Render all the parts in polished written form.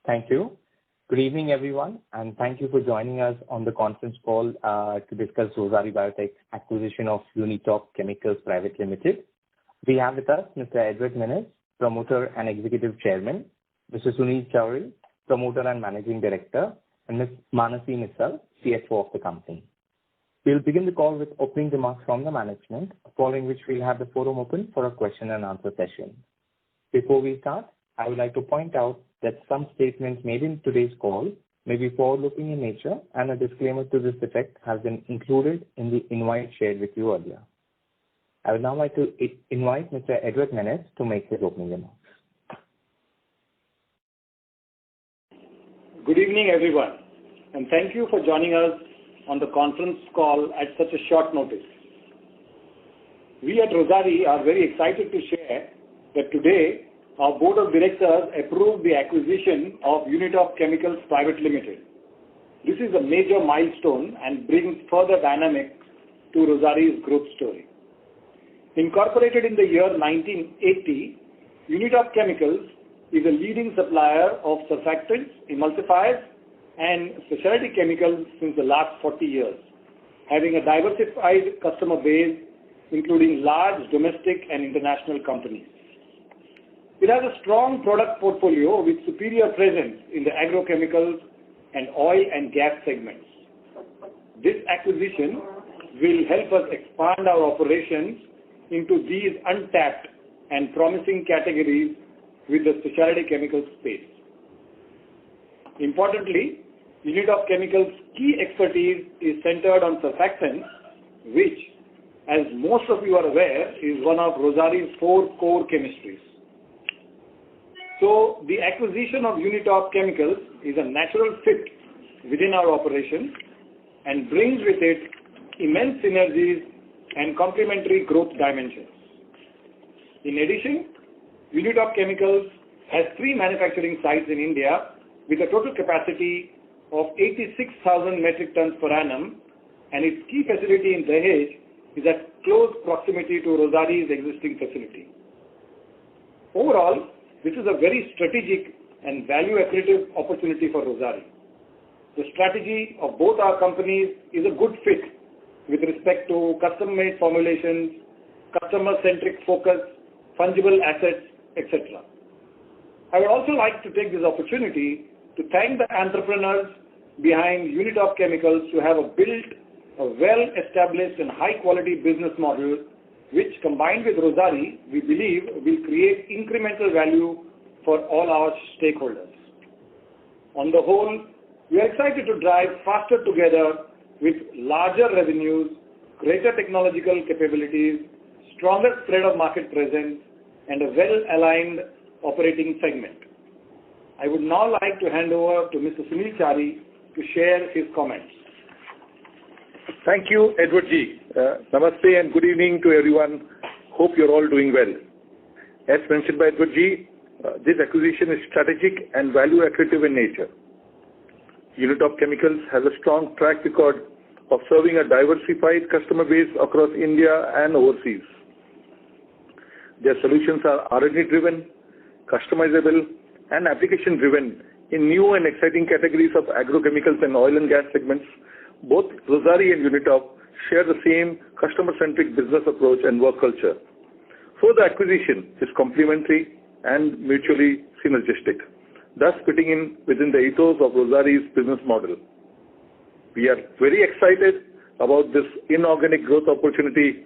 Thank you. Good evening, everyone, and thank you for joining us on the conference call to discuss Rossari Biotech's acquisition of Unitop Chemicals Private Limited. We have with us Mr. Edward Menez, Promoter and Executive Chairman, Mr. Sunil Chowri, Promoter and Managing Director, and Ms. Manasi Missal, CFO of the company. We'll begin the call with opening remarks from the management, following which we'll have the forum open for a question and answer session. Before we start, I would like to point out that some statements made in today's call may be forward-looking in nature, and a disclaimer to this effect has been included in the invite shared with you earlier. I would now like to invite Mr. Edward Menez to make his opening remarks. Good evening, everyone, and thank you for joining us on the conference call at such a short notice. We at Rossari are very excited to share that today our Board of Directors approved the acquisition of Unitop Chemicals Private Limited. This is a major milestone and brings further dynamic to Rossari's growth story. Incorporated in the year 1980, Unitop Chemicals is a leading supplier of surfactants, emulsifiers, and specialty chemicals since the last 40 years, having a diversified customer base including large domestic and international companies. It has a strong product portfolio with superior presence in the agrochemicals and oil and gas segments. This acquisition will help us expand our operations into these untapped and promising categories with the specialty chemicals space. Importantly, Unitop Chemicals' key expertise is centered on surfactants, which, as most of you are aware, is one of Rossari's 4 core chemistries. So, the acquisition of Unitop Chemicals is a natural fit within our operations and brings with it immense synergies and complementary growth dimensions. In addition, Unitop Chemicals has 3 manufacturing sites in India with a total capacity of 86,000 metric tons per annum, and its key facility in Dahej is at close proximity to Rossari's existing facility. Overall, this is a very strategic and value-accretive opportunity for Rossari. The strategy of both our companies is a good fit with respect to custom-made formulations, customer-centric focus, fungible assets, etc. I would also like to take this opportunity to thank the entrepreneurs behind Unitop Chemicals to have built a well-established and high-quality business model which, combined with Rossari, we believe will create incremental value for all our stakeholders. On the whole, we are excited to drive faster together with larger revenues, greater technological capabilities, stronger spread of market presence, and a well-aligned operating segment. I would now like to hand over to Mr. Sunil Chowri to share his comments. Thank you, Edward Ji. Namaste and good evening to everyone. Hope you're all doing well. As mentioned by Edward Ji, this acquisition is strategic and value accretive in nature. Unitop Chemicals has a strong track record of serving a diversified customer base across India and overseas. Their solutions are R&D driven, customizable, and application driven in new and exciting categories of agrochemicals and oil and gas segments. Both Rossari and Unitop share the same customer-centric business approach and work culture. So the acquisition is complementary and mutually synergistic, thus fitting in within the ethos of Rossari's business model. We are very excited about this inorganic growth opportunity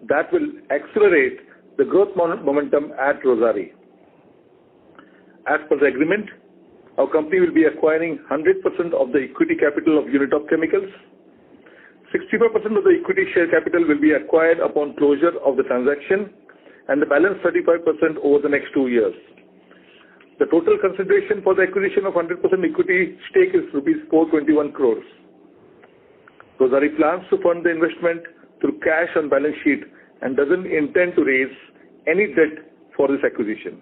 that will accelerate the growth momentum at Rossari. As per the agreement, our company will be acquiring 100% of the equity capital of Unitop Chemicals. 65% of the equity share capital will be acquired upon closure of the transaction, and the balance 35% over the next 2 years. The total consideration for the acquisition of 100% equity stake is rupees 421 crores. Rossari plans to fund the investment through cash on balance sheet and doesn't intend to raise any debt for this acquisition.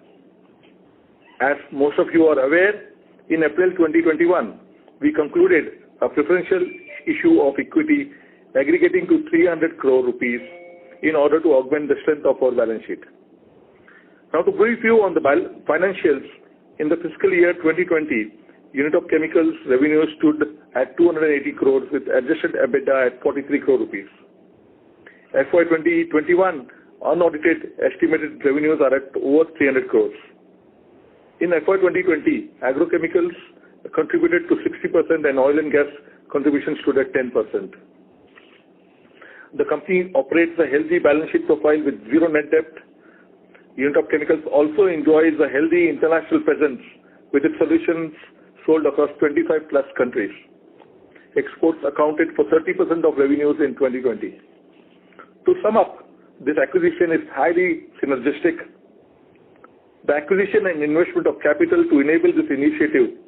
As most of you are aware, in April 2021, we concluded a preferential issue of equity aggregating to 300 crore rupees in order to augment the strength of our balance sheet. Now to brief you on the financials, in the fiscal year 2020, Unitop Chemicals revenue stood at 280 crores with adjusted EBITDA at 43 crore rupees. FY 2021 unaudited estimated revenues are at over 300 crores. In FY 2020, agrochemicals contributed to 60% and oil and gas contribution stood at 10%. The company operates a healthy balance sheet profile with zero net debt. Unitop Chemicals also enjoys a healthy international presence with its solutions sold across 25 plus countries. Exports accounted for 30% of revenues in 2020. To sum up, this acquisition is highly synergistic. The acquisition and investment of capital to enable this initiative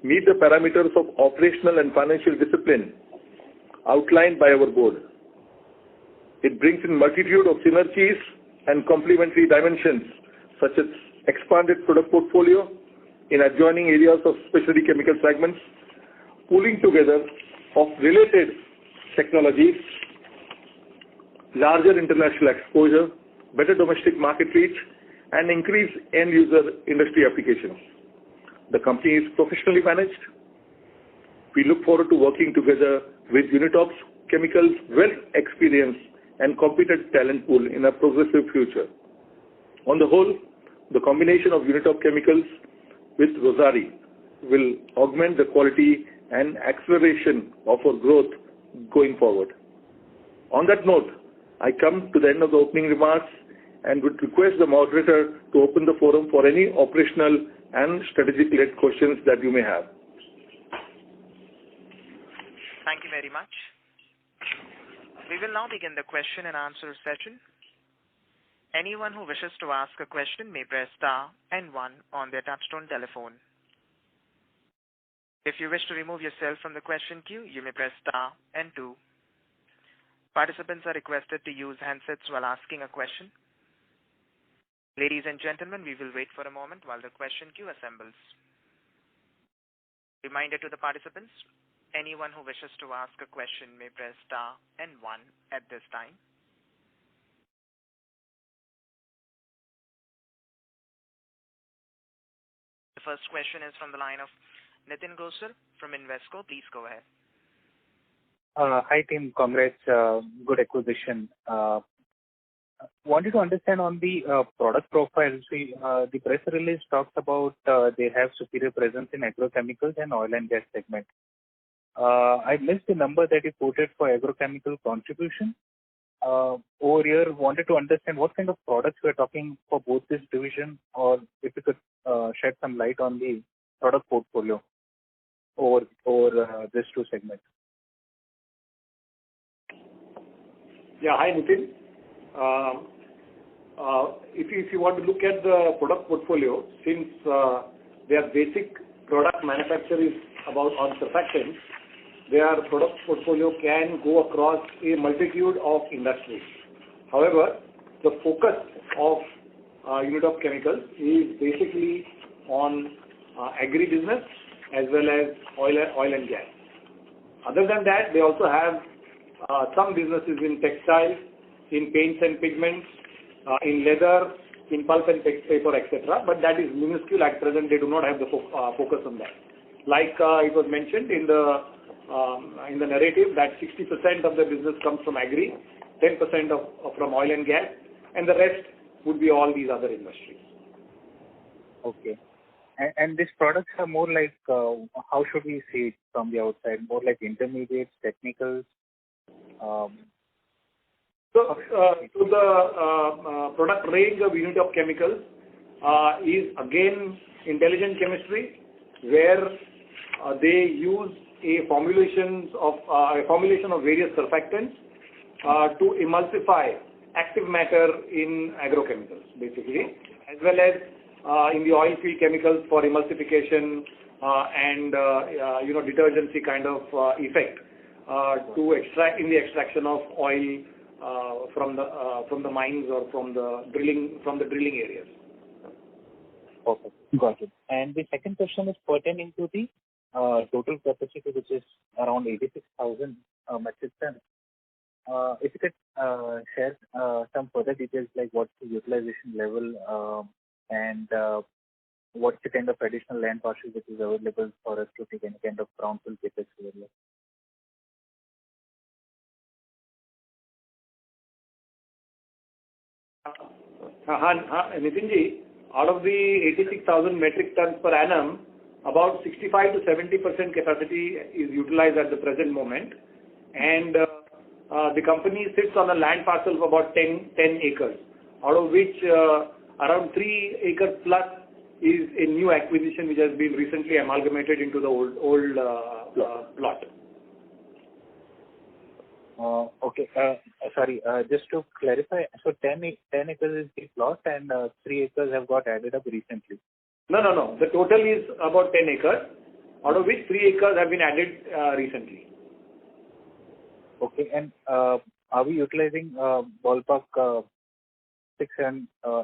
meet the parameters of operational and financial discipline outlined by our board. It brings in multitude of synergies and complementary dimensions such as expanded product portfolio in adjoining areas of specialty chemical segments, pooling together of related technologies, larger international exposure, better domestic market reach, and increased end-user industry applications. The company is professionally managed. We look forward to working together with Unitop Chemicals' well-experienced and competent talent pool in a progressive future. On the whole, the combination of Unitop Chemicals with Rossari will augment the quality and acceleration of our growth going forward. On that note, I come to the end of the opening remarks and would request the moderator to open the forum for any operational and strategic-led questions that you may have. Thank you very much. We will now begin the question and answer session. Anyone who wishes to ask a question may press star and 1 on their touchtone telephone. If you wish to remove yourself from the question queue, you may press star and 2. Participants are requested to use handsets while asking a question. Ladies and gentlemen, we will wait for a moment while the question queue assembles. Reminder to the participants, anyone who wishes to ask a question may press star and 1 at this time. The first question is from the line of Nitin Gosar from Invesco. Please go ahead. Hi team, congrats, good acquisition. Wanted to understand on the product profile. See, the press release talks about they have superior presence in agrochemicals and oil and gas segment. I missed the number that you quoted for agrochemical contribution. Over here, wanted to understand what kind of products we are talking for both this division, or if you could shed some light on the product portfolio over these two segments. Yeah, hi Nitin. If you want to look at the product portfolio, since their basic product manufacture is about on surfactants, their product portfolio can go across a multitude of industries. However, the focus of Unitop Chemicals is basically on agri-business as well as oil and gas. Other than that, they also have some businesses in textiles, in paints and pigments, in leather, in pulp and paper, etc. But that is minuscule at present. They do not have the focus on that. Like it was mentioned in the narrative that 60% of the business comes from agri, 10% from oil and gas, and the rest would be all these other industries. Okay. And these products are more like, how should we see it from the outside? More like intermediates, technicals? So the product range of Unitop Chemicals is again intelligent chemistry, where they use a formulation of various surfactants to emulsify active matter in agrochemicals, basically, as well as in the oil field chemicals for emulsification and detergency kind of effect to extract in the extraction of oil from the mines or from the drilling areas. Okay, got it. And the second question is pertaining to the total capacity, which is around 86,000 metric tons. If you could share some further details, like what's the utilization level and what's the kind of additional land parcel which is available for us to take any kind of brownfield CapEx area? Nitinji, out of the 86,000 metric tons per annum, about 65 to 70% capacity is utilized at the present moment, and the company sits on a land parcel of about 10 acres, out of which around 3 acres plus is a new acquisition which has been recently amalgamated into the old plot. Okay. Sorry, just to clarify, so 10 acres is the plot and 3 acres have got added up recently? No. The total is about 10 acres, out of which 3 acres have been added recently. Okay. And are we utilizing ballpark 6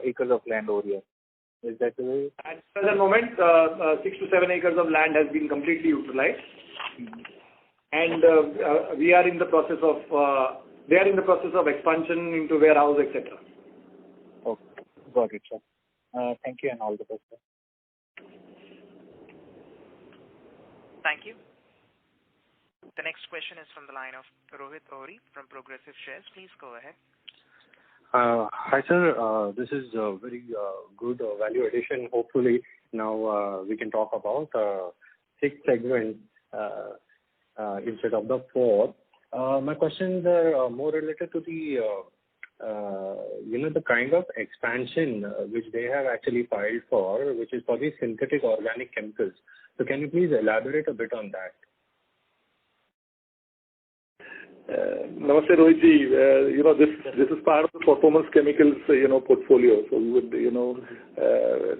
acres of land over here? Is that the way? At present moment, 6 to 7 acres of land has been completely utilized. Mm-hmm. And we are in the process of they are in the process of expansion into warehouse, etc. Okay, got it, sir. Thank you and all the best, sir. Thank you. The next question is from the line of Rohit Ohri from Progressive Shares. Please go ahead. Hi, sir. This is a very good value addition. Hopefully, now we can talk about 6 segments instead of the 4. My questions are more related to the the kind of expansion which they have actually filed for, which is for the synthetic organic chemicals. So can you please elaborate a bit on that? Namaste, Rohitji. This is part of the performance chemicals, portfolio. So we would,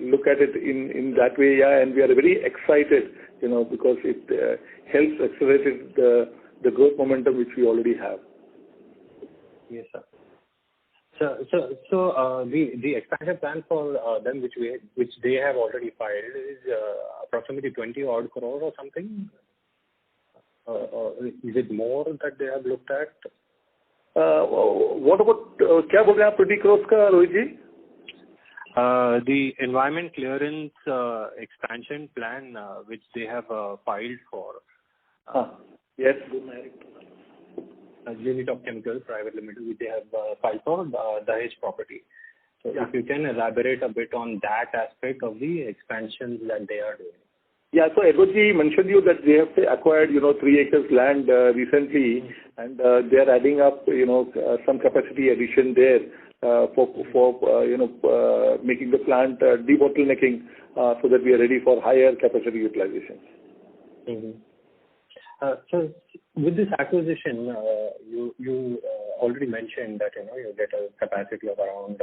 look at it in that way, yeah. And we are very excited, because it helps accelerate the growth momentum which we already have. Yes, sir. So the expansion plan for them, which they have already filed, is approximately 20 odd crore or something. Or is it more that they have looked at? What about क्या बोल रहे हैं आप 20 crores का, Rohit ji? The environment clearance expansion plan which they have filed for. Yes. Unitop Chemicals Private Limited, which they have filed for Dahej property. So if you can elaborate a bit on that aspect of the expansions that they are doing. Yeah, so Edward ji mentioned you that they have acquired 3 acres land recently, and they are adding up some capacity addition there for making the plant debottlenecking so that we are ready for higher capacity utilization. Mm-hmm. So with this acquisition, you already mentioned that you get a capacity of around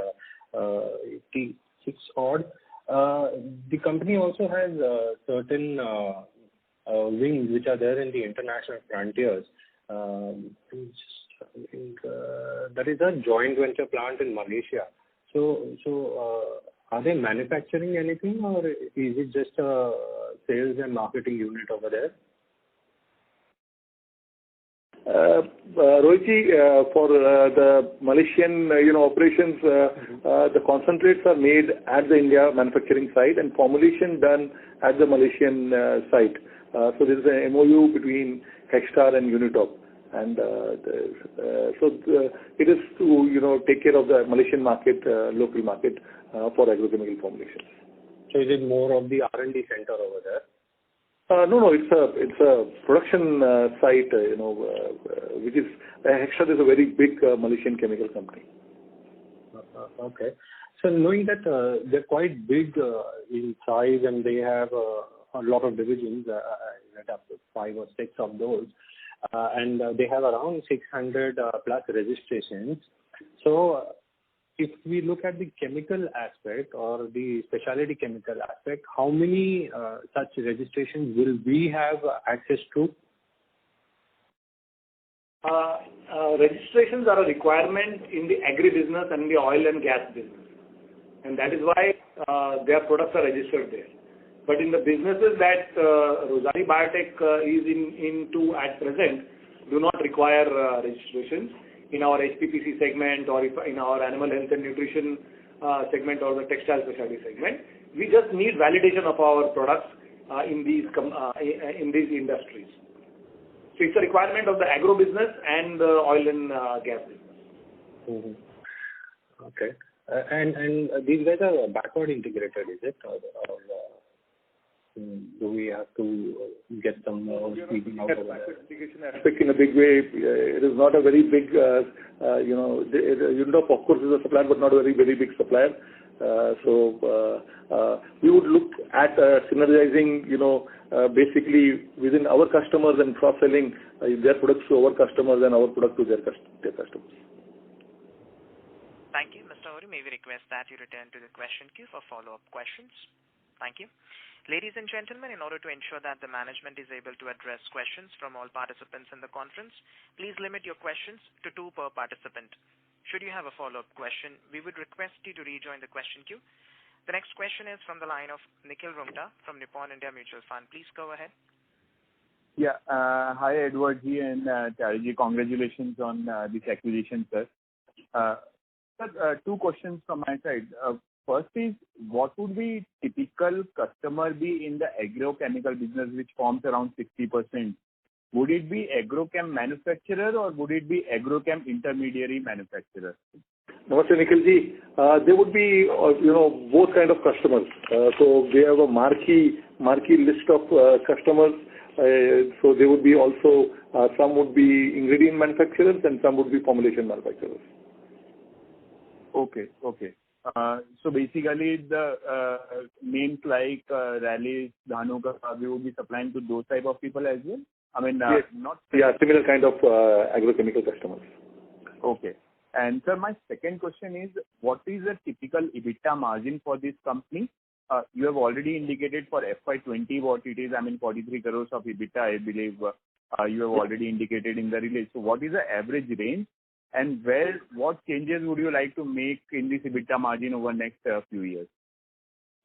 86 odd. The company also has certain wings which are there in the international frontiers. That is a joint venture plant in Malaysia. So are they manufacturing anything, or is it just a sales and marketing unit over there? Rohit, for the Malaysian operations, the concentrates are made at the India manufacturing site and formulation done at the Malaysian site. So there is an MOU between Hexstar and Unitop, and it is to take care of the Malaysian market, local market for agrochemical formulations. So is it more of the R&D center over there? No, it's a production site, which is Hexstar is a very big Malaysian chemical company. Okay. So knowing that they're quite big in size and they have a lot of divisions, up to 5 or 6 of those, and they have around 600 plus registrations. So if we look at the chemical aspect or the specialty chemical aspect, how many such registrations will we have access to? Registrations are a requirement in the agri-business and the oil and gas business. And that is why their products are registered there. But in the businesses that Rossari Biotech is into at present, do not require registrations. In our HPPC segment or in our animal health and nutrition segment or the textile specialty segment, We just need validation of our products in these industries. So it's a requirement of the agro business and the oil and gas business. Mm-hmm. Okay. And these guys are backward integrated, is it? Or do we have to get some more speeding out of that? Integration aspect in a big way. It is not a very big, Unitop, of course, is a supplier, but not a very, very big supplier. We would look at synergizing, basically within our customers and cross-selling their products to our customers and our product to their customers. Thank you. Mr. Ohri, may we request that you return to the question queue for follow-up questions? Thank you. Ladies and gentlemen, in order to ensure that the management is able to address questions from all participants in the conference, please limit your questions to 2 per participant. Should you have a follow-up question, we would request you to rejoin the question queue. The next question is from the line of Nikhil Rungta from Nippon India Mutual Fund. Please go ahead. Yeah. Hi, Edward ji and Tyagi ji. Congratulations on this acquisition, sir. Sir, 2 questions from my side. First is, what would be typical customer be in the agrochemical business, which forms around 60%? Would it be agrochem manufacturer or would it be agrochem intermediary manufacturer? Namaste, Nikhil ji. There would be, both kind of customers. So they have a marquee list of customers. So there would be also, some would be ingredient manufacturers and some would be formulation manufacturers. Okay. So basically, the names like Rallis, Dhanuka, we will be supplying to those type of people as well? I mean, yes. Similar kind of agrochemical customers. Okay. And sir, my second question is, what is the typical EBITDA margin for this company? You have already indicated for FY20 what it is. I mean, 43 crores of EBITDA, I believe you have already indicated in the release. So what is the average range? And what changes would you like to make in this EBITDA margin over the next few years?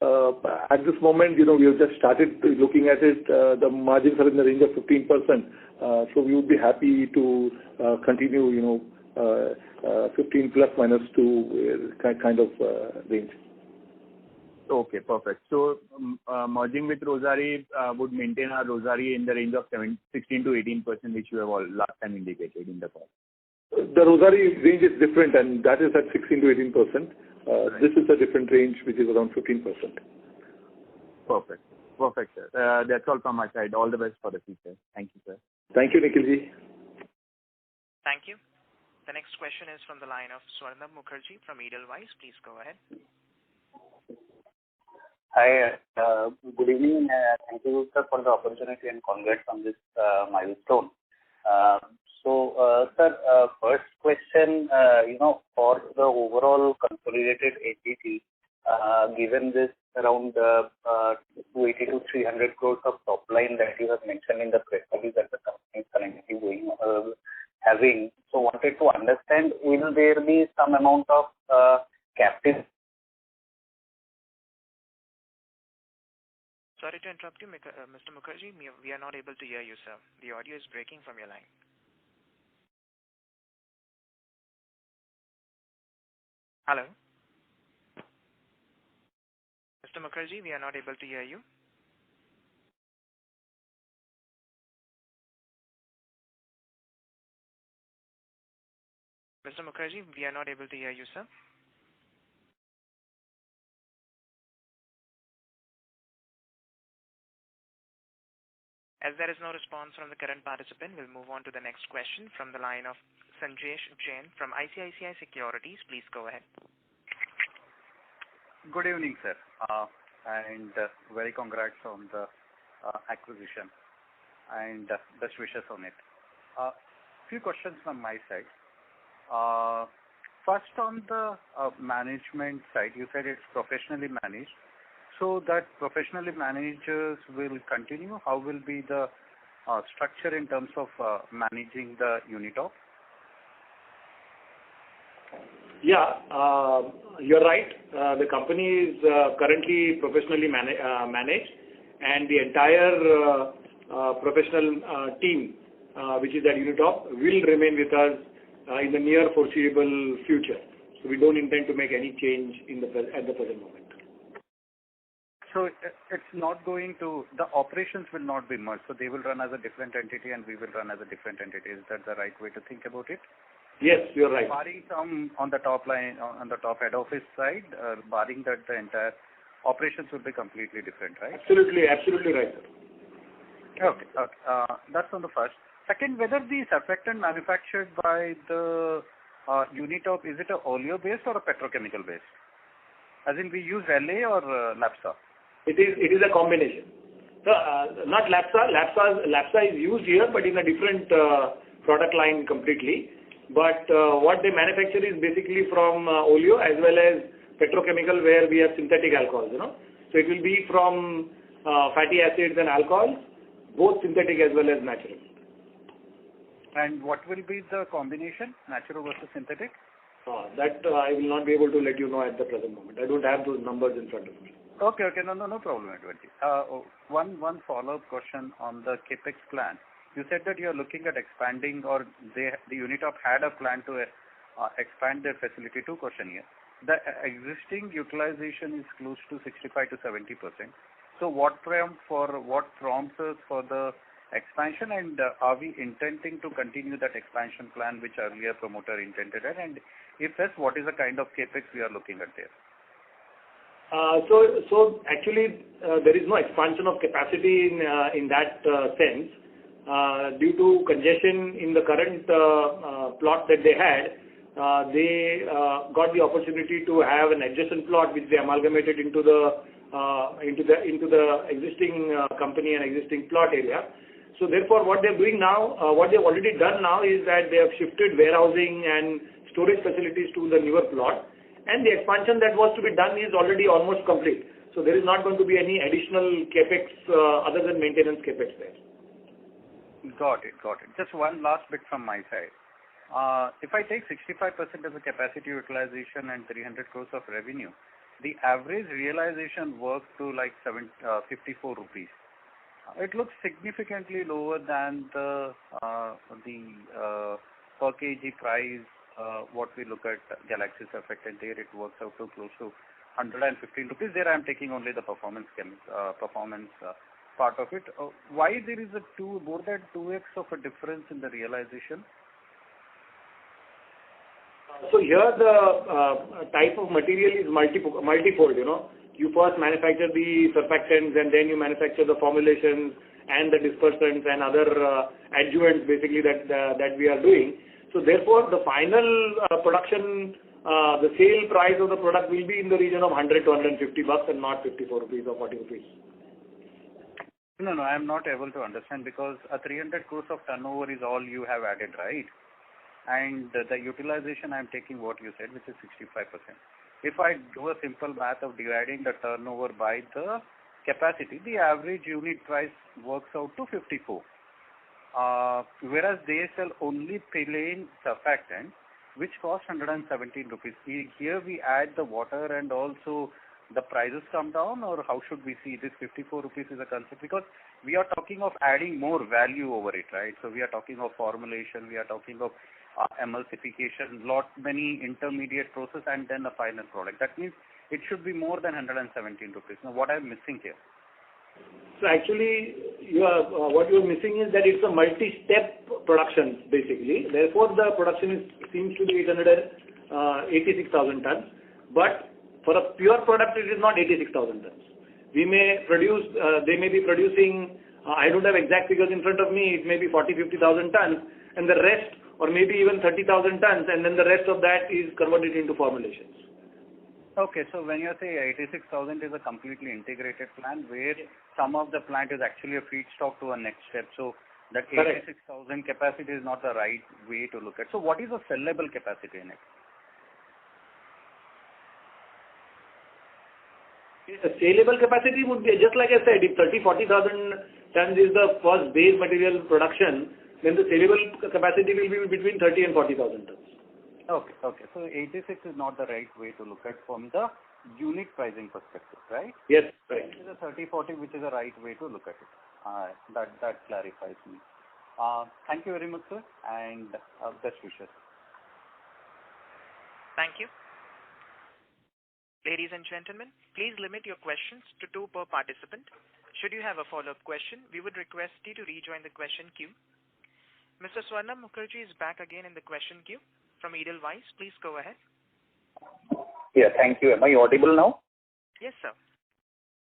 At this moment, we have just started looking at it. The margins are in the range of 15%. So we would be happy to continue, 15 plus minus 2 kind of range. Okay, perfect. So merging with Rossari would maintain our Rossari in the range of 16 to 18%, which you have last time indicated in the call. The Rossari range is different, and that is at 16 to 18%. Right. This is a different range, which is around 15%. Perfect, sir. That's all from my side. All the best for the future. Thank you, sir. Thank you, Nikhilji. Thank you. The next question is from the line of Swarnabh Mukherjee from Edelweiss. Please go ahead. Hi, good evening. Thank you, sir, for the opportunity and congrats on this milestone. Sir, first question, for the overall consolidated entity, given this around 280 to 300 crores of top line that you have mentioned in the press release that the company is currently having, so wanted to understand, will there be some amount of captive? Sorry to interrupt you, Mr. Mukherjee. We are not able to hear you, sir. The audio is breaking from your line. Hello? Mr. Mukherjee, we are not able to hear you. Mr. Mukherjee, we are not able to hear you, sir. As there is no response from the current participant, we'll move on to the next question from the line of Sanjesh Jain from ICICI Securities. Please go ahead. Good evening, sir, and very congrats on the acquisition and best wishes on it. Few questions from my side. First, on the management side, you said it's professionally managed. So that professionally managers will continue. How will be the structure in terms of managing the Unitop? Yeah, you're right. The company is currently professionally managed, and the entire professional team, which is at Unitop, will remain with us in the near foreseeable future. So we don't intend to make any change at the present moment. So it's not going to, the operations will not be merged. So they will run as a different entity and we will run as a different entity. Is that the right way to think about it? Yes, you're right. Barring some on the top line, on the top head office side, barring that the entire operations will be completely different, right? Absolutely right. Okay. That's on the first. Second, whether the surfactant manufactured by the Unitop, is it a oleo-based or a petrochemical based? As in we use LA or LAPSA? It is a combination. Not LAPSA. LAPSA is used here, but in a different product line completely. But what they manufacture is basically from oleo as well as petrochemical, where we have synthetic alcohols. So it will be from fatty acids and alcohols, both synthetic as well as natural. And what will be the combination, natural versus synthetic? That I will not be able to let you know at the present moment. I don't have those numbers in front of me. Okay. No problem, Edwardji. One follow-up question on the capex plan. You said that you are looking at expanding, or the Unitop had a plan to expand their facility. Two questions here. The existing utilization is close to 65 to 70%. So what prompts us for the expansion, and are we intending to continue that expansion plan which earlier promoter intended at? And if yes, what is the kind of capex we are looking at there? So actually, there is no expansion of capacity in that sense. Due to congestion in the current plot that they had, they got the opportunity to have an adjacent plot which they amalgamated into the existing company and existing plot area. So therefore, what they're doing now, what they've already done now is that they have shifted warehousing and storage facilities to the newer plot, and the expansion that was to be done is already almost complete. So there is not going to be any additional capex other than maintenance capex there. Got it. Just one last bit from my side. If I take 65% as a capacity utilization and 300 crores of revenue, the average realization works to like 54 rupees. It looks significantly lower than the per kg price. What we look at Galaxy Surfactant, there it works out to close to 115 rupees. There I am taking only the performance part of it. Why there is more than 2x of a difference in the realization? So here the type of material is multifold. You first manufacture the surfactants, and then you manufacture the formulations and the dispersants and other adjuvants basically that we are doing. So therefore, the final production, the sale price of the product will be in the region of 100 to 150 bucks and not 54 rupees or 40 rupees. No, I am not able to understand, because a 300 crores of turnover is all you have added, right? And the utilization I am taking what you said, which is 65%. If I do a simple math of dividing the turnover by the capacity, the average unit price works out to 54. Whereas they sell only plain surfactant, which costs 117 rupees. Here we add the water and also the prices come down, or how should we see this 54 rupees is a concept? Because we are talking of adding more value over it, right? So we are talking of formulation, we are talking of emulsification, many intermediate process, and then the final product. That means it should be more than 117 rupees. Now what I'm missing here? So actually, what you're missing is that it's a multi-step production basically. Therefore, the production seems to be 86,000 tons. But for a pure product, it is not 86,000 tons. We may produce, they may be producing, I don't have exact figures in front of me, it may be 40,000-50,000 tons, and the rest, or maybe even 30,000 tons, and then the rest of that is converted into formulations. Okay, so when you say 86,000 is a completely integrated plant, where some of the plant is actually a feedstock to a next step. So that 86,000 capacity is not the right way to look at. So what is the sellable capacity in it? The saleable capacity would be, just like I said, if 40,000 tons is the first base material production, then the saleable capacity will be between 30 and 40,000 tons. Okay. So 86 is not the right way to look at from the unit pricing perspective, right? Yes, right. It is a 30-40 which is the right way to look at it. That clarifies me. Thank you very much, sir, and best wishes. Thank you. Ladies and gentlemen, please limit your questions to 2 per participant. Should you have a follow-up question, we would request you to rejoin the question queue. Mr. Swarnam Mukherjee is back again in the question queue from Edelweiss. Please go ahead. Yeah, thank you. Am I audible now? Yes, sir.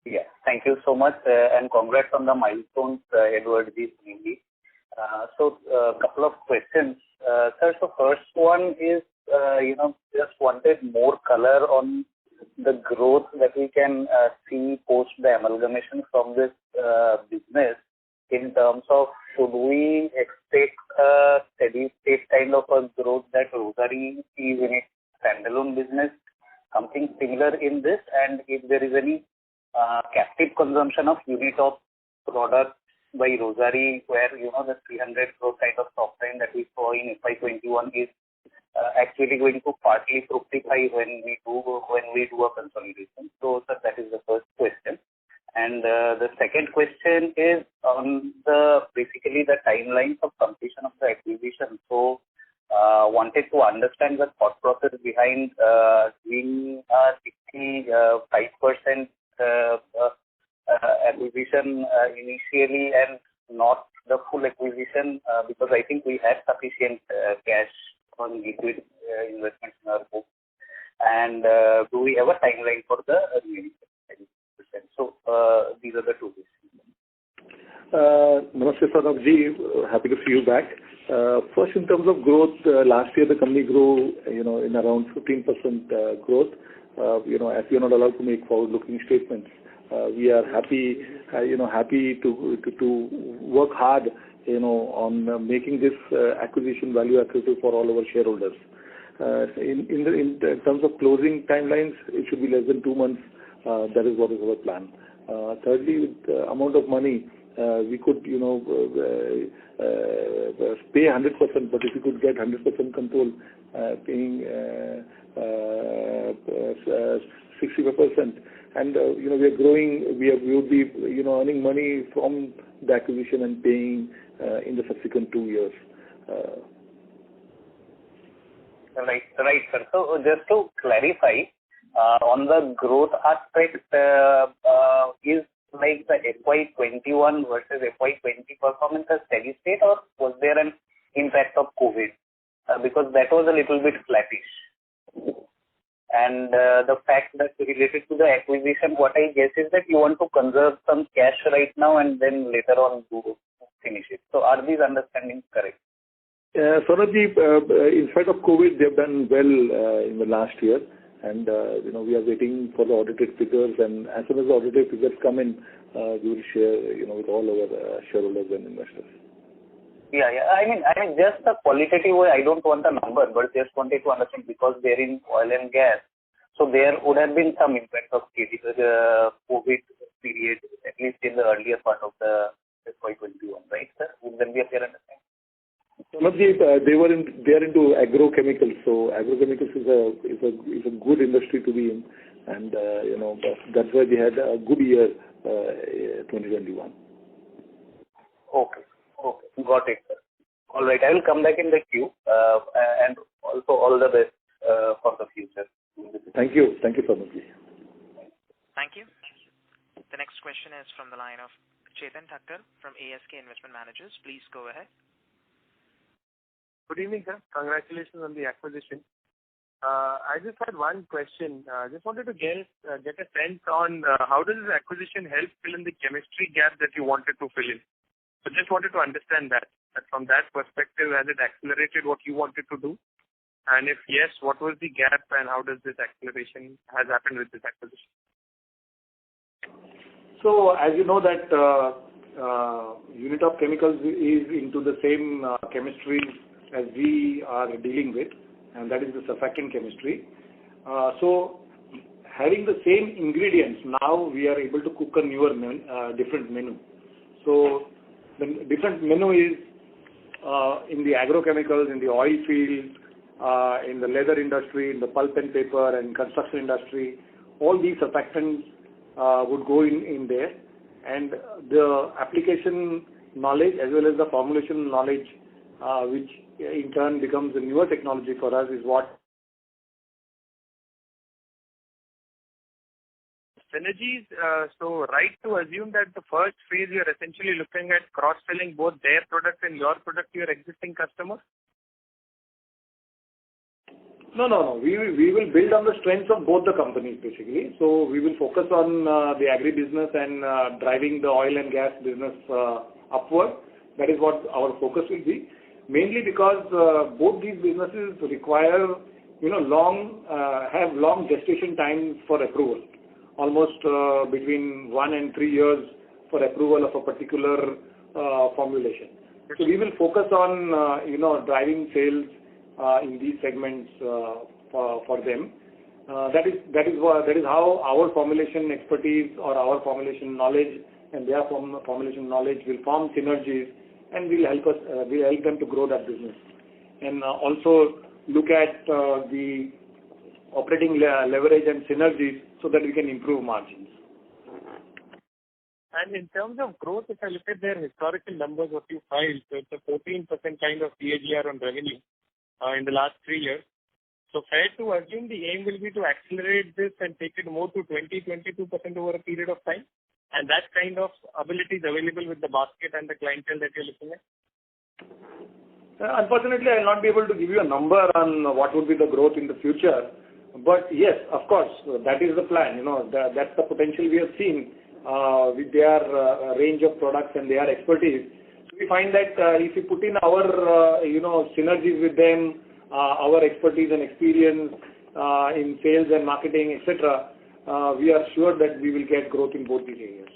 Yeah, thank you so much, and congrats on the milestones, Edward G. Sweeney. So, a couple of questions. Sir, so first one is, just wanted more color on the growth that we can see post the amalgamation from this business in terms of should we expect a steady state kind of a growth that Rossari sees in its standalone business, something similar in this, and if there is any captive consumption of Unitop products by Rossari, where the 300 crore kind of top line that we saw in FY21 is actually going to partly fructify when we do a consolidation. So, sir, that is the first question. And the second question is on basically the timelines of completion of the acquisition. So, wanted to understand the thought process behind doing 65% acquisition initially and not the full acquisition, because I think we had sufficient cash on liquid investments in our book. And do we have a timeline for the remaining 70%? So these are the two questions. Namaste, Swarnabji. Happy to see you back. First, in terms of growth, last year the company grew, in around 15% growth. As we are not allowed to make forward-looking statements, we are happy to work hard, on making this acquisition value accretive for all our shareholders. In terms of closing timelines, it should be less than 2 months. That is what is our plan. Thirdly, with the amount of money, we could, pay 100%, but if we could get 100% control, paying 65%, and we are growing, we would be earning money from the acquisition and paying in the subsequent 2 years. Right, sir. So just to clarify, on the growth aspect, is like the FY21 versus FY20 performance a steady state, or was there an impact of COVID? Because that was a little bit flattish. And the fact that related to the acquisition, what I guess is that you want to conserve some cash right now and then later on to finish it. So are these understandings correct? Swarnabji, in spite of COVID, they've done well in the last year. And, we are waiting for the audited figures, and as soon as the audited figures come in, we will share, with all our shareholders and investors. Yeah. I mean, just the qualitative way, I don't want a number, but just wanted to understand, because they're in oil and gas, so there would have been some impact of COVID period, at least in the earlier part of the FY21, right, sir? Would that be a fair understanding? They are into agrochemicals, so agrochemicals is a good industry to be in, and that's why they had a good year, 2021. Okay, got it, sir. All right, I will come back in the queue, and also all the best for the future. Thank you so much. Thank you. The next question is from the line of Chetan Thakkar from ASK Investment Managers. Please go ahead. Good evening, sir. Congratulations on the acquisition. I just had one question. Just wanted to get a sense on how does this acquisition help fill in the chemistry gap that you wanted to fill in? So just wanted to understand that from that perspective, has it accelerated what you wanted to do? And if yes, what was the gap, and how does this acceleration has happened with this acquisition? So, as you know that Unitop Chemicals is into the same chemistry as we are dealing with, and that is the surfactant chemistry. So, having the same ingredients, now we are able to cook a newer different menu. So, the different menu is in the agrochemicals, in the oil field, in the leather industry, in the pulp and paper and construction industry. All these surfactants would go in there, and the application knowledge as well as the formulation knowledge, which in turn becomes a newer technology for us, is what synergies, so right to assume that the first phase you're essentially looking at cross-selling both their product and your product to your existing customers? No. We will build on the strengths of both the companies, basically. So we will focus on the agri business and driving the oil and gas business upward. That is what our focus will be. Mainly because both these businesses require, have long gestation time for approval. Almost between 1 and 3 years for approval of a particular formulation. So we will focus on, driving sales in these segments for them. That is how our formulation expertise or our formulation knowledge and their formulation knowledge will form synergies and will help them to grow that business. And also look at the operating leverage and synergies so that we can improve margins. And in terms of growth, if I look at their historical numbers of you filed, so it's a 14% kind of CAGR on revenue in the last 3 years. So fair to assume the aim will be to accelerate this and take it more to 20-22% over a period of time? And that kind of ability is available with the basket and the clientele that you're looking at? Unfortunately, I will not be able to give you a number on what would be the growth in the future. But yes, of course, that is the plan. That's the potential we have seen with their range of products and their expertise. So we find that if we put in our, synergies with them, our expertise and experience in sales and marketing, etc., we are sure that we will get growth in both these areas.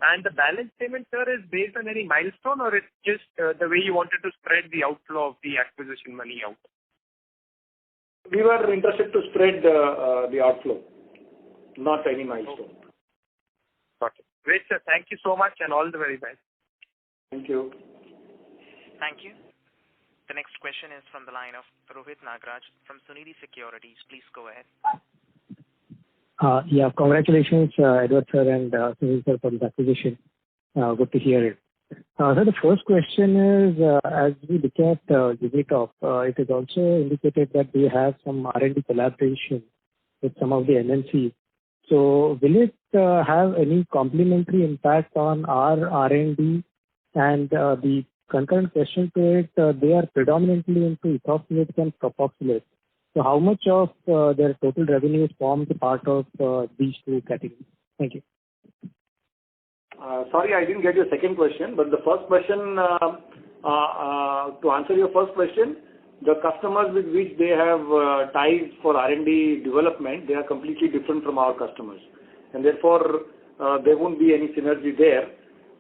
And the balance payment, sir, is based on any milestone, or it's just the way you wanted to spread the outflow of the acquisition money out? We were interested to spread the outflow, not any milestone. Got it. Great, sir. Thank you so much and all the very best. Thank you. Thank you. The next question is from the line of Rohit Nagraj from Sunidhi Securities. Please go ahead. Congratulations, Edward sir and Sunil sir, for this acquisition. Good to hear it. So the first question is, as we look at Unitop, it is also indicated that they have some R&D collaboration with some of the MNCs. So will it have any complementary impact on our R&D? And the concurrent question to it, they are predominantly into ethoxylates and propoxylates. So how much of their total revenue forms a part of these two categories? Thank you. Sorry, I didn't get your second question, but the first question, to answer your first question, the customers with which they have ties for R&D development, they are completely different from our customers. And therefore, there won't be any synergy there.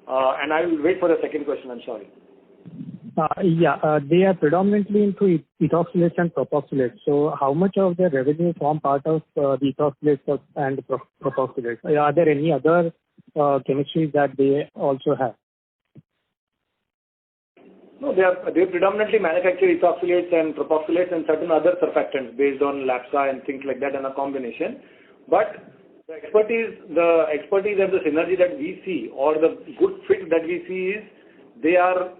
And I will wait for the second question, I'm sorry. They are predominantly into ethoxylates and propoxylates. So how much of their revenue form part of the ethoxylates and propoxylates? Are there any other chemistries that they also have? No, they predominantly manufacture ethoxylates and propoxylates and certain other surfactants based on LAPSA and things like that, and a combination. But the expertise and the synergy that we see, or the good fit that we see, is they are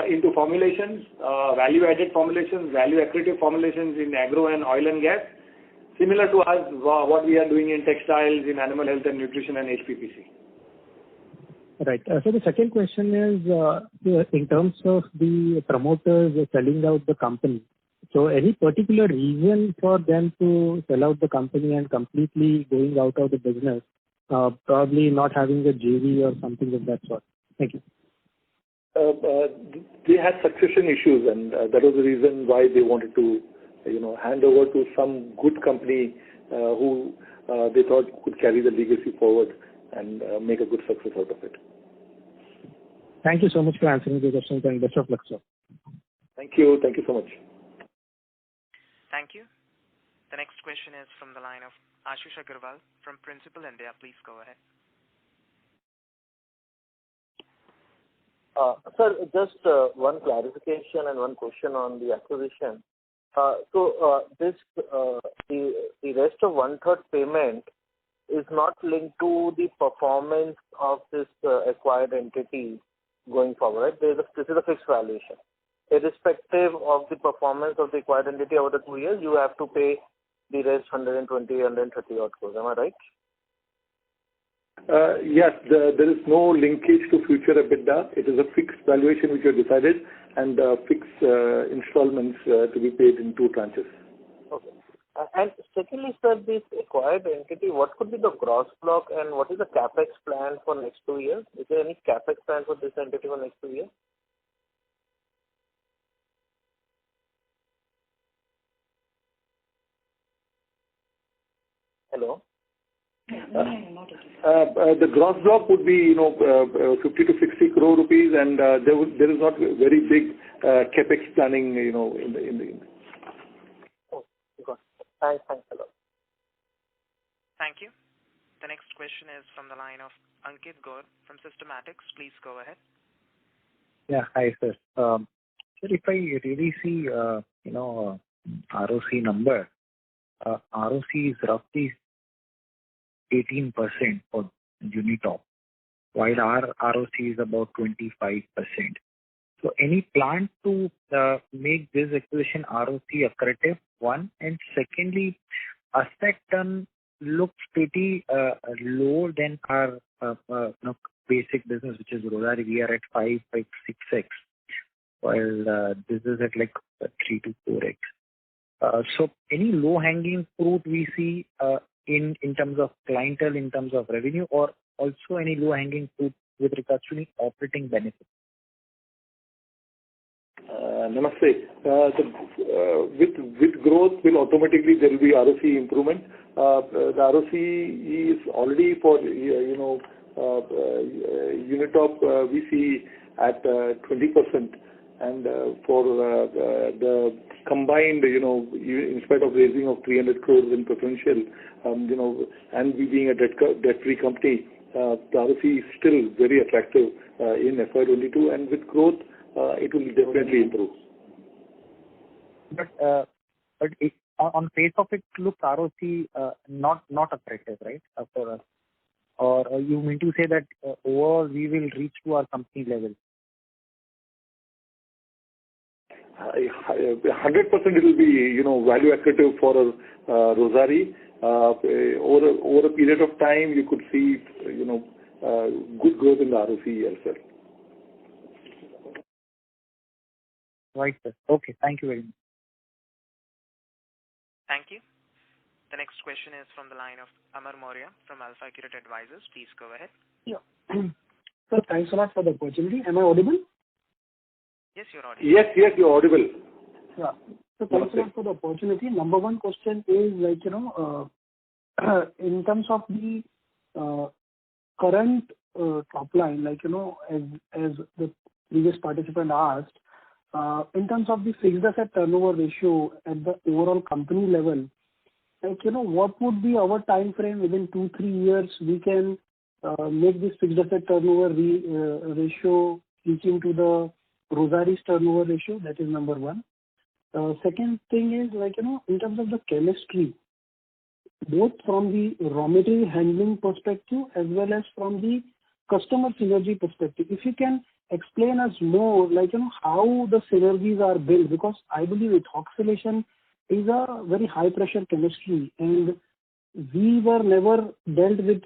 into formulations, value-added formulations, value-accretive formulations in agro and oil and gas, similar to us, what we are doing in textiles, in animal health and nutrition and HPPC. Right. So the second question is, in terms of the promoters selling out the company, so any particular reason for them to sell out the company and completely going out of the business, probably not having a JV or something of that sort? Thank you. They had succession issues, and that was the reason why they wanted to, hand over to some good company who they thought could carry the legacy forward and make a good success out of it. Thank you so much for answering the questions, and best of luck, sir. Thank you. Thank you so much. Thank you. The next question is from the line of Ashish Agarwal from Principal India. Please go ahead. Sir, just one clarification and one question on the acquisition. The rest of 1/3 payment is not linked to the performance of this acquired entity going forward. Right? This is a fixed valuation. Irrespective of the performance of the acquired entity over the 2 years, you have to pay the rest 120, 130 odd crores. Am I right? Yes, there is no linkage to future EBITDA. It is a fixed valuation which you have decided and fixed installments to be paid in 2 tranches. Okay. And secondly, sir, this acquired entity, what could be the gross block and what is the capex plan for next 2 years? Is there any capex plan for this entity for next 2 years? Hello? The gross block would be, 50 to 60 crore rupees, and there is not very big capex planning, in the. Oh, got it. Thanks a lot. Thank you. The next question is from the line of Ankit Gaur from Systematics. Please go ahead. Yeah, hi, sir. Sir, if I really see, ROC number, ROC is roughly 18% for Unitop, while our ROC is about 25%. So any plan to make this acquisition ROC accretive, one, and secondly, asset turn looks pretty low than our basic business, which is Rossari. We are at 5, 6x, while this is at like 3 to 4x. So any low-hanging fruit we see in terms of clientele, in terms of revenue, or also any low-hanging fruit with regards to the operating benefits? Namaste. With growth will automatically there will be ROC improvement. The ROC is already for Unitop we see at 20%, and for the combined, in spite of raising of 300 crores in preferential, and we being a debt-free company, the ROC is still very attractive in FY22, and with growth, it will definitely improve. But on face of it, looks ROC not attractive, right, for us? Or you mean to say that overall we will reach to our company level? 100% it will be, value accretive for Rossari. Over a period of time, you could see, good growth in the ROC as well. Right, sir. Okay, thank you very much. Thank you. The next question is from the line of Amar Maurya from AlfAccurate Advisors. Please go ahead. Yeah. Sir, thanks a lot for the opportunity. Am I audible? Yes, you're audible. Yes, you're audible. Yeah. So thanks a lot for the opportunity. Number one question is in terms of the current top line, as the previous participant asked, in terms of the fixed asset turnover ratio at the overall company level, what would be our time frame within 2-3 years we can make this fixed asset turnover ratio reaching to the Rossari's turnover ratio? That is number one. Second thing is, in terms of the chemistry, both from the raw material handling perspective as well as from the customer synergy perspective, if you can explain us more, how the synergies are built, because I believe ethoxylation is a very high pressure chemistry and we were never dealt with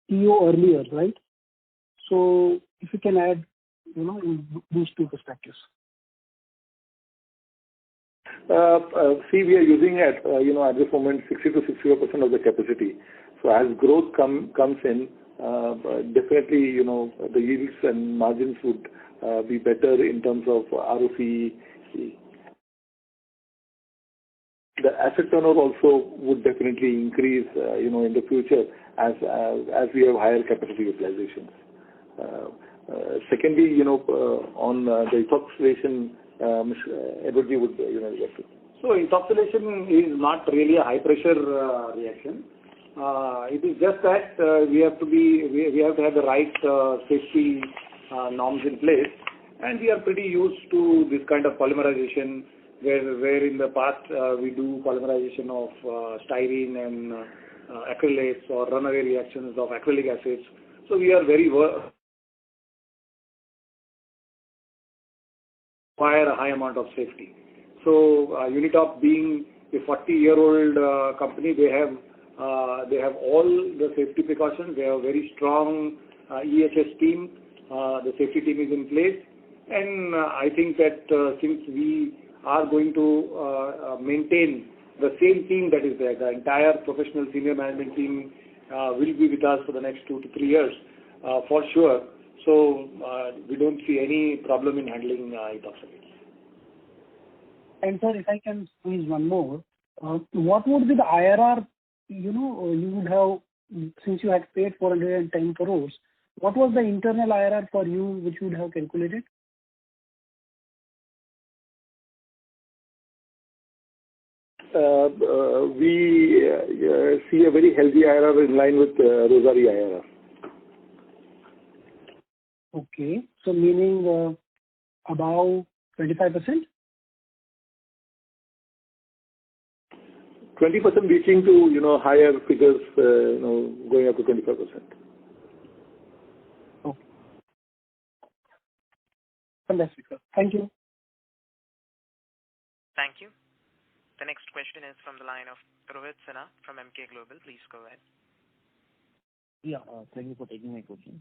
TO earlier, right? So if you can add, in these two perspectives. See, we are using at this moment 60 to 65% of the capacity. So as growth comes in, definitely, the yields and margins would be better in terms of ROC. The asset turnover also would definitely increase, in the future as we have higher capacity utilizations. Secondly, on the ethoxylation, Edward G would, So ethoxylation is not really a high pressure reaction. It is just that we have to have the right safety norms in place, and we are pretty used to this kind of polymerization, where in the past we do polymerization of styrene and acrylates or runaway reactions of acrylic acids. So we are very require a high amount of safety. So Unitop being a 40-year-old company. They have all the safety precautions. They have a very strong EHS team. The safety team is in place. And I think that since we are going to maintain the same team that is there, the entire professional senior management team will be with us for the next 2 to 3 years for sure. So we don't see any problem in handling ethoxylates. And sir, if I can squeeze one more, what would be the IRR, you would have, since you had paid 410 crores, what was the internal IRR for you which you would have calculated? We see a very healthy IRR in line with Rossari IRR. Okay. So meaning about 25%? 20% reaching to, higher figures, going up to 25%. Okay. Fantastic, sir. Thank you. Thank you. The next question is from the line of Rohit Sinha from Emkay Global. Please go ahead. Yeah, thank you for taking my question.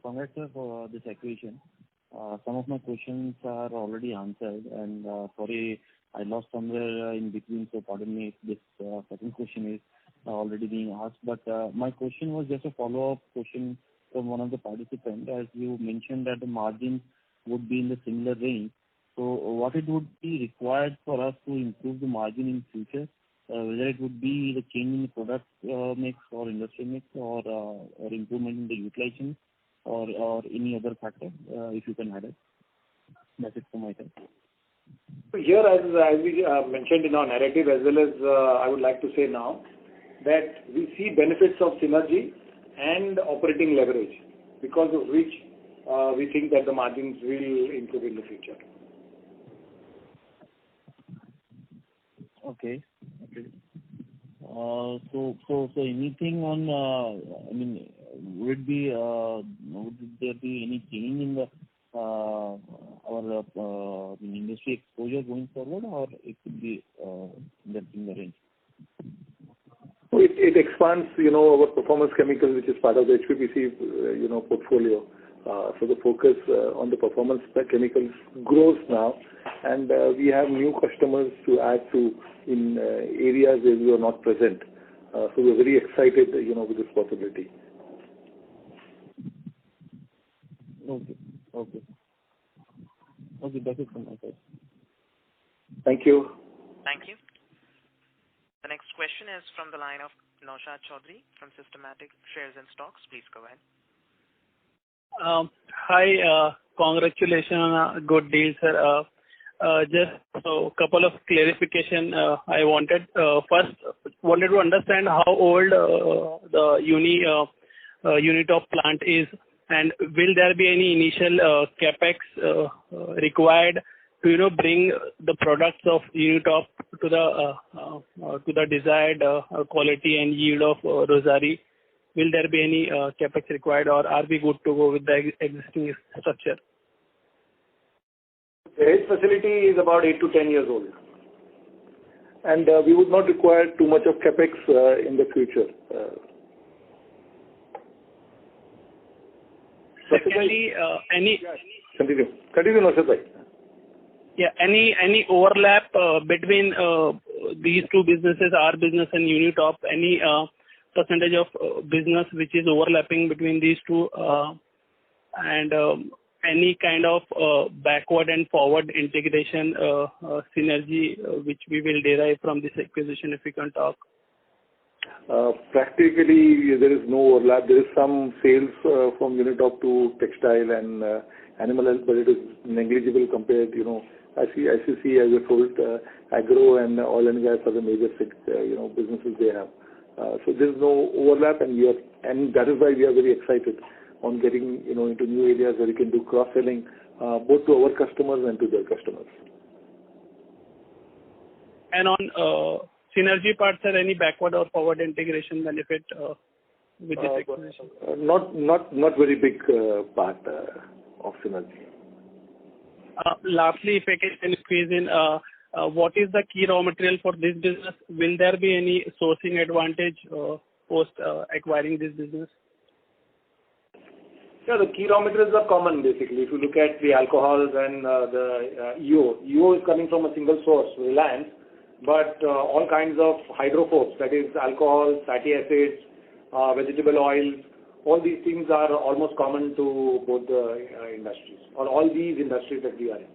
Congrats for this acquisition. Some of my questions are already answered, and sorry, I lost somewhere in between, so pardon me if this second question is already being asked. But my question was just a follow-up question from one of the participants, as you mentioned that the margins would be in the similar range. So what it would be required for us to improve the margin in future, whether it would be the change in the product mix or industry mix or improvement in the utilization or any other factor, if you can add it. That's it from my side. Here, as we mentioned in our narrative, as well as I would like to say now, that we see benefits of synergy and operating leverage, because of which we think that the margins will improve in the future. Okay. So anything on, would there be any change in the our industry exposure going forward, or it could be in the range? It expands, our performance chemical, which is part of the HPPC, portfolio. So the focus on the performance chemicals grows now, and we have new customers to add to in areas where we are not present. So we're very excited, with this possibility. Okay, that's it from my side. Thank you. Thank you. The next question is from the line of Naushad Chaudhary from Systematic Shares and Stocks. Please go ahead. Hi, congratulations on a good deal, sir. Just a couple of clarification I wanted. First, wanted to understand how old the Unitop plant is, and will there be any initial capex required to bring the products of Unitop to the desired quality and yield of Rossari? Will there be any capex required, or are we good to go with the existing structure? The facility is about 8 to 10 years old. And we would not require too much of capex in the future. Secondly, Continue, Naushad bhai. Yeah, any overlap between these two businesses, our business and Unitop? Any percentage of business which is overlapping between these two, and any kind of backward and forward integration synergy which we will derive from this acquisition, if we can talk? Practically, there is no overlap. There is some sales from Unitop to textile and animal health, but it is negligible compared, as you see, as you told, agro and oil and gas are the major businesses they have. So there is no overlap, and that is why we are very excited on getting into new areas where we can do cross-selling both to our customers and to their customers. And on synergy part, sir, any backward or forward integration benefit with this acquisition? Not very big part of synergy. Lastly, if I can squeeze in, what is the key raw material for this business? Will there be any sourcing advantage post acquiring this business? Yeah, the key raw materials are common basically. If you look at the alcohols and the EO is coming from a single source, Reliance, but all kinds of hydrophobes, that is alcohol, fatty acids, vegetable oils, all these things are almost common to both the industries, or all these industries that we are in.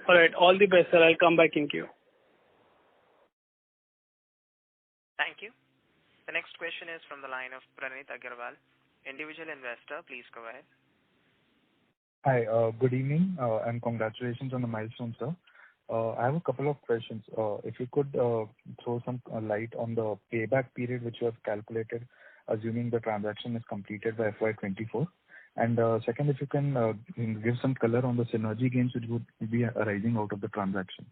All right, all the best, sir. I'll come back in queue. Thank you. The next question is from the line of Pranit Agarwal, individual investor. Please go ahead. Hi, good evening, and congratulations on the milestone, sir. I have a couple of questions. If you could throw some light on the payback period which you have calculated, assuming the transaction is completed by FY24. And second, if you can give some color on the synergy gains which would be arising out of the transaction.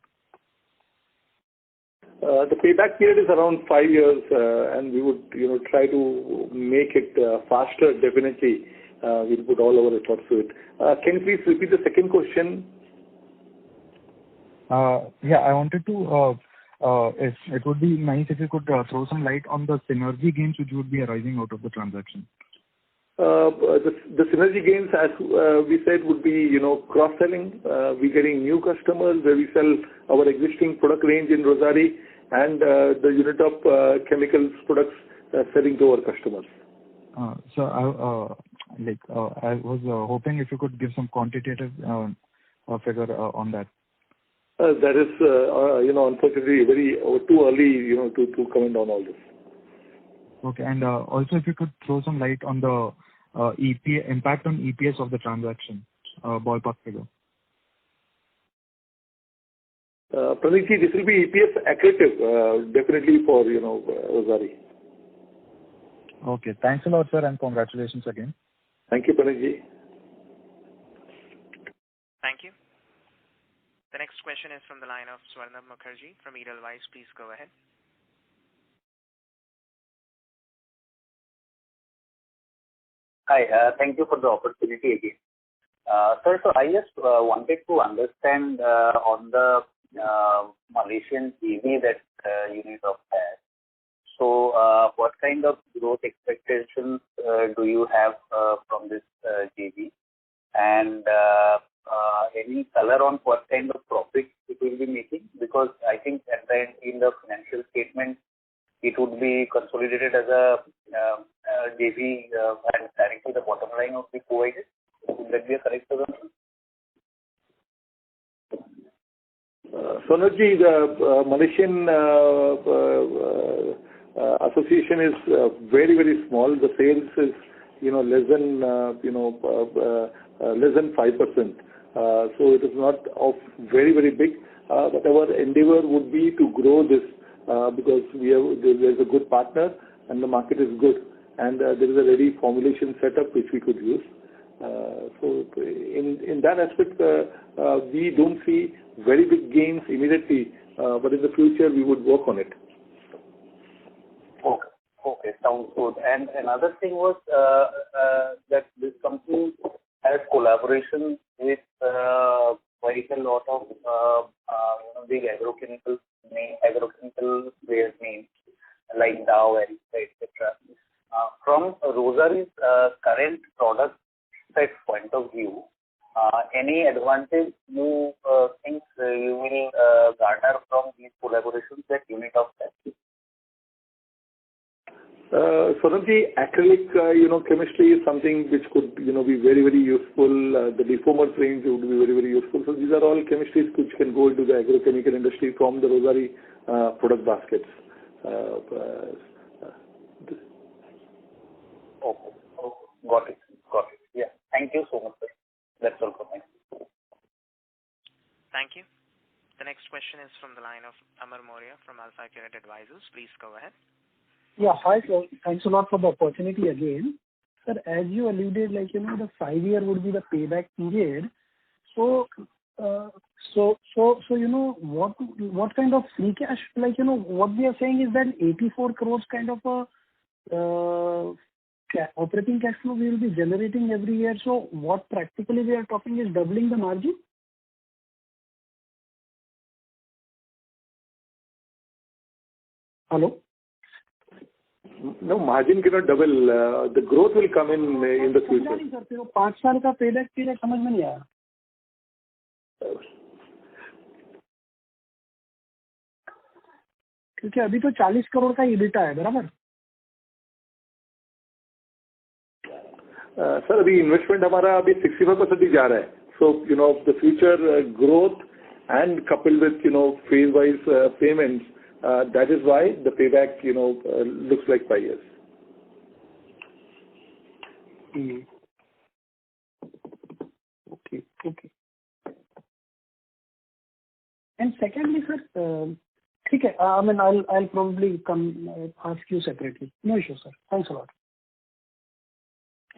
The payback period is around 5 years, and we would, try to make it faster. Definitely, we'll put all our efforts to it. Can you please repeat the second question? Yeah, I wanted to. If it would be nice if you could throw some light on the synergy gains which would be arising out of the transaction. The synergy gains, as we said, would be, cross-selling. We're getting new customers where we sell our existing product range in Rossari, and the Unitop chemicals products selling to our customers. So I was hoping if you could give some quantitative figure on that. That is, unfortunately, very too early, to comment on all this. Okay, and also if you could throw some light on the impact on EPS of the transaction, ballpark figure. Pranitji, this will be EPS accretive, definitely for, Rossari. Okay, thanks a lot, sir, and congratulations again. Thank you, Pranitji. Thank you. The next question is from the line of Swarnabh Mukherjee from Edelweiss. Please go ahead. Hi, thank you for the opportunity again. Sir, so I just wanted to understand on the Malaysian JV that Unitop has. So, what kind of growth expectations do you have from this JV? And any color on what kind of profit it will be making? Because I think at the end in the financial statement, it would be consolidated as a JV and directly the bottom line of the co-aided. Would that be a correct assumption? Sonarji, the Malaysian association is very, very small. The sales is, less than 5%. So it is not of very, very big. But our endeavor would be to grow this because there's a good partner and the market is good, and there is a ready formulation setup which we could use. So in that aspect, we don't see very big gains immediately, but in the future we would work on it. Okay, sounds good. And another thing was that this company has collaboration with quite a lot of big agrochemical players names like Dow, etc. From Rossari's current product set point of view, any advantage you think you will garner from these collaborations that Unitop has? Sonarji, acrylic, chemistry is something which could, be very, very useful. The defoamers range would be very, very useful. So these are all chemistries which can go into the agrochemical industry from the Rossari product baskets. Okay. Got it. Yeah. Thank you so much, sir. That's all from me. Thank you. The next question is from the line of Amar Maurya from Alpha Accurate Advisors. Please go ahead. Yeah, hi sir. Thanks a lot for the opportunity again. Sir, as you alluded, the 5-year would be the payback period. So, what kind of free cash, what we are saying is that 84 crores kind of a operating cash flow we will be generating every year. So, what practically we are talking is doubling the margin? Hello? No, margin cannot double. The growth will come in the future. नहीं sir, वो 5 साल का payback period समझ में नहीं आया. क्योंकि अभी तो 40 करोड़ का EBITDA है, बराबर? सर अभी इन्वेस्टमेंट हमारा अभी 65% ही जा रहा है. So the future growth and coupled with phase wise payments, that is why the payback looks like 5 years. Okay. And secondly, sir, ठीक है. I mean, I'll probably come ask you separately. No issue, sir. Thanks a lot.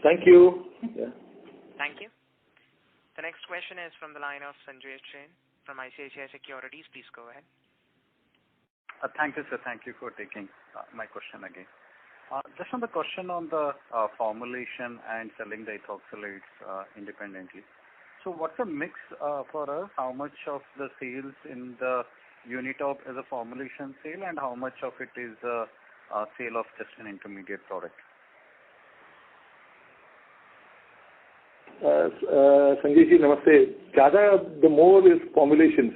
Thank you. Yeah. Thank you. The next question is from the line of Sanjay Jain from ICICI Securities. Please go ahead. Thank you, sir. Thank you for taking my question again. Just on the question on the formulation and selling the ethoxylates independently. So what's the mix for us? How much of the sales in the Unitop is a formulation sale and how much of it is a sale of just an intermediate product? Sanjay ji, namaste. The more is formulations.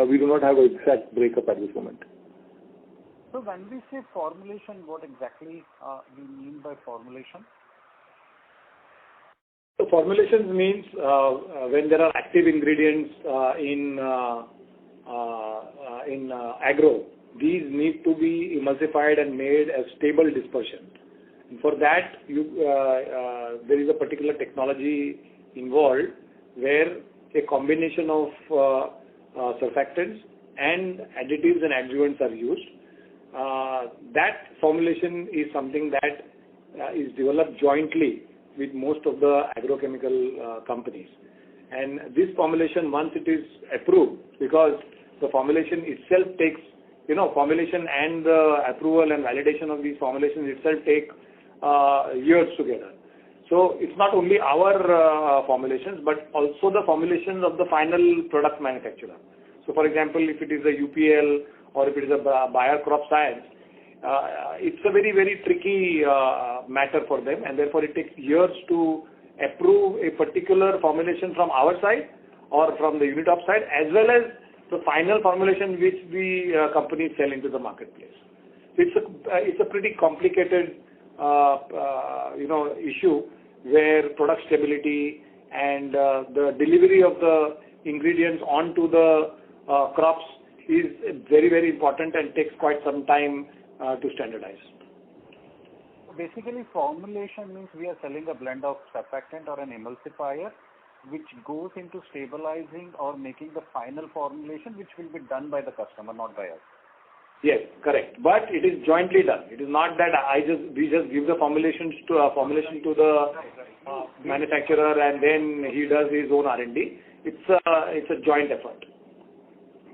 We do not have an exact breakup at this moment. So when we say formulation, what exactly we mean by formulation? So formulations means when there are active ingredients in agro, these need to be emulsified and made as stable dispersion. And for that, there is a particular technology involved where a combination of surfactants and additives and adjuvants are used. That formulation is something that is developed jointly with most of the agrochemical companies. And this formulation, once it is approved, because the formulation itself takes, formulation and the approval and validation of these formulations itself take years together. So it's not only our formulations, but also the formulations of the final product manufacturer. So for example, if it is a UPL or if it is a Bayer Crop Science, it's a very, very tricky matter for them, and therefore it takes years to approve a particular formulation from our side or from the Unitop side, as well as the final formulation which the companies sell into the marketplace. It's a pretty complicated issue where product stability and the delivery of the ingredients onto the crops is very, very important and takes quite some time to standardize. Basically, formulation means we are selling a blend of surfactant or an emulsifier which goes into stabilizing or making the final formulation, which will be done by the customer, not by us. Yes, correct. But it is jointly done. It is not that we just give the formulation to the manufacturer and then he does his own R&D. It's a joint effort.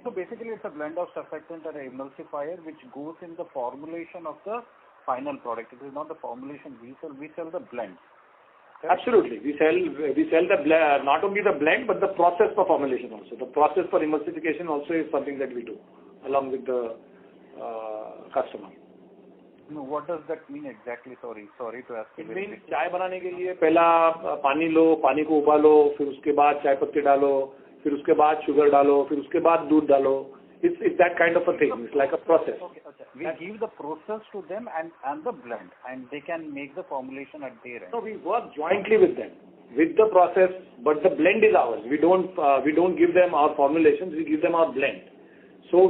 So basically, it's a blend of surfactant and an emulsifier which goes in the formulation of the final product. It is not the formulation we sell the blend. Correct? Absolutely. We sell the not only the blend but the process for formulation also. The process for emulsification also is something that we do along with the customer. No, what does that mean exactly? Sorry to ask you. It means चाय बनाने के लिए पहला पानी लो, पानी को उबालो, फिर उसके बाद चाय पत्ती डालो, फिर उसके बाद शुगर डालो, फिर उसके बाद दूध डालो. It's that kind of a thing. It's like a process. Okay. We give the process to them and the blend, and they can make the formulation at their end. So we work jointly with them, with the process, but the blend is ours. We don't give them our formulations. We give them our blend. So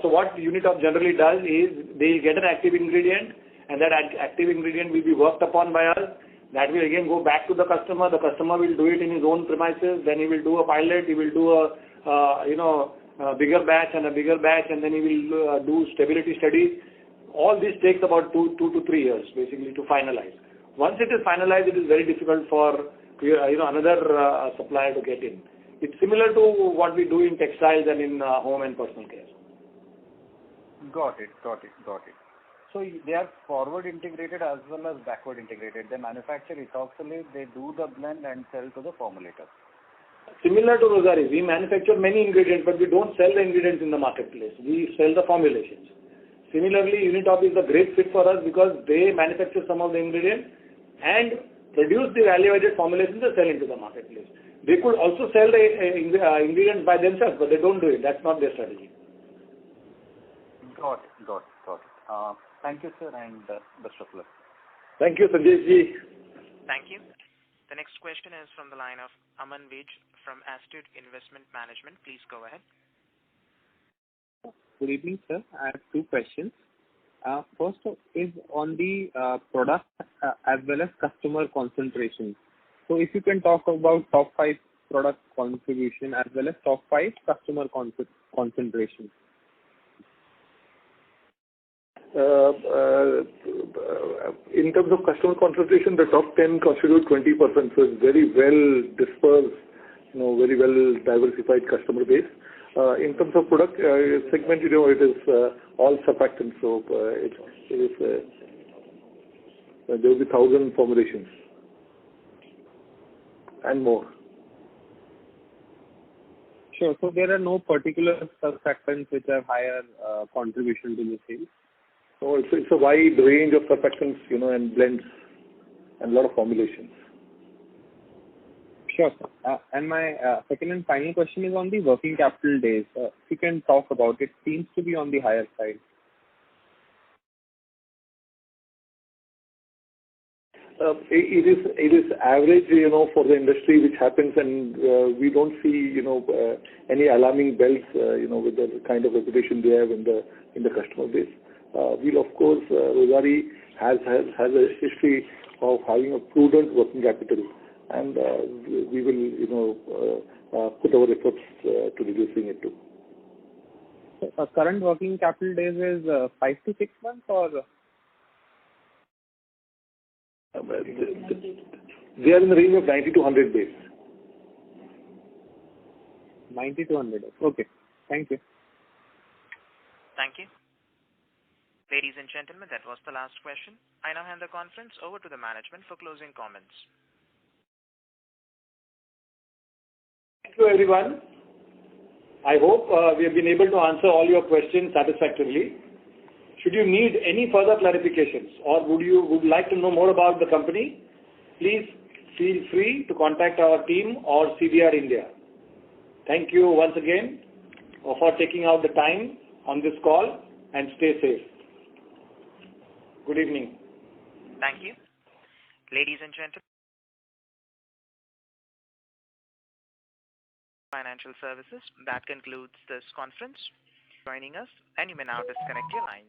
what Unitop generally does is they get an active ingredient, and that active ingredient will be worked upon by us. That will again go back to the customer. The customer will do it in his own premises. Then he will do a pilot. He will do a bigger batch and a bigger batch, and then he will do stability studies. All this takes about 2 to 3 years basically to finalize. Once it is finalized, it is very difficult for another supplier to get in. It's similar to what we do in textiles and in home and personal care. Got it. So they are forward integrated as well as backward integrated. They manufacture ethoxylate, they do the blend and sell to the formulators. Similar to Rossari, we manufacture many ingredients, but we don't sell the ingredients in the marketplace. We sell the formulations. Similarly, Unitop is a great fit for us because they manufacture some of the ingredients and produce the value-added formulations and sell into the marketplace. They could also sell the ingredients by themselves, but they don't do it. That's not their strategy. Got it. Thank you, sir, and best of luck. Thank you, Sanjay ji. Thank you. The next question is from the line of Aman Vij from Astute Investment Management. Please go ahead. Good evening, sir. I have two questions. First is on the product as well as customer concentration. So if you can talk about top 5 product contribution as well as top 5 customer concentration. In terms of customer concentration, the top 10 constitute 20%, so it's very well dispersed, very well diversified customer base. In terms of product segment, it is all surfactants, so there will be 1,000 formulations and more. Sure. So there are no particular surfactants which have higher contribution to the sales? So it's a wide range of surfactants, and blends and a lot of formulations. Sure, sir. And my second and final question is on the working capital days. If you can talk about it, seems to be on the higher side. It is average, for the industry, which happens, and we don't see, any alarming bells, with the kind of reputation they have in the customer base. We'll, of course, Rossari has a history of having a prudent working capital, and we will, put our efforts to reducing it too. Current working capital days is 5 to 6 months, or? They are in the range of 90 to 100 days. 90 to 100 days. Okay. Thank you. Thank you. Ladies and gentlemen, that was the last question. I now hand the conference over to the management for closing comments. Thank you, everyone. I hope we have been able to answer all your questions satisfactorily. Should you need any further clarifications or would like to know more about the company, please feel free to contact our team or CDR India. Thank you once again for taking out the time on this call, and stay safe. Good evening. Thank you. Ladies and gentlemen, Financial Services, that concludes this conference. Joining us, and you may now disconnect your lines.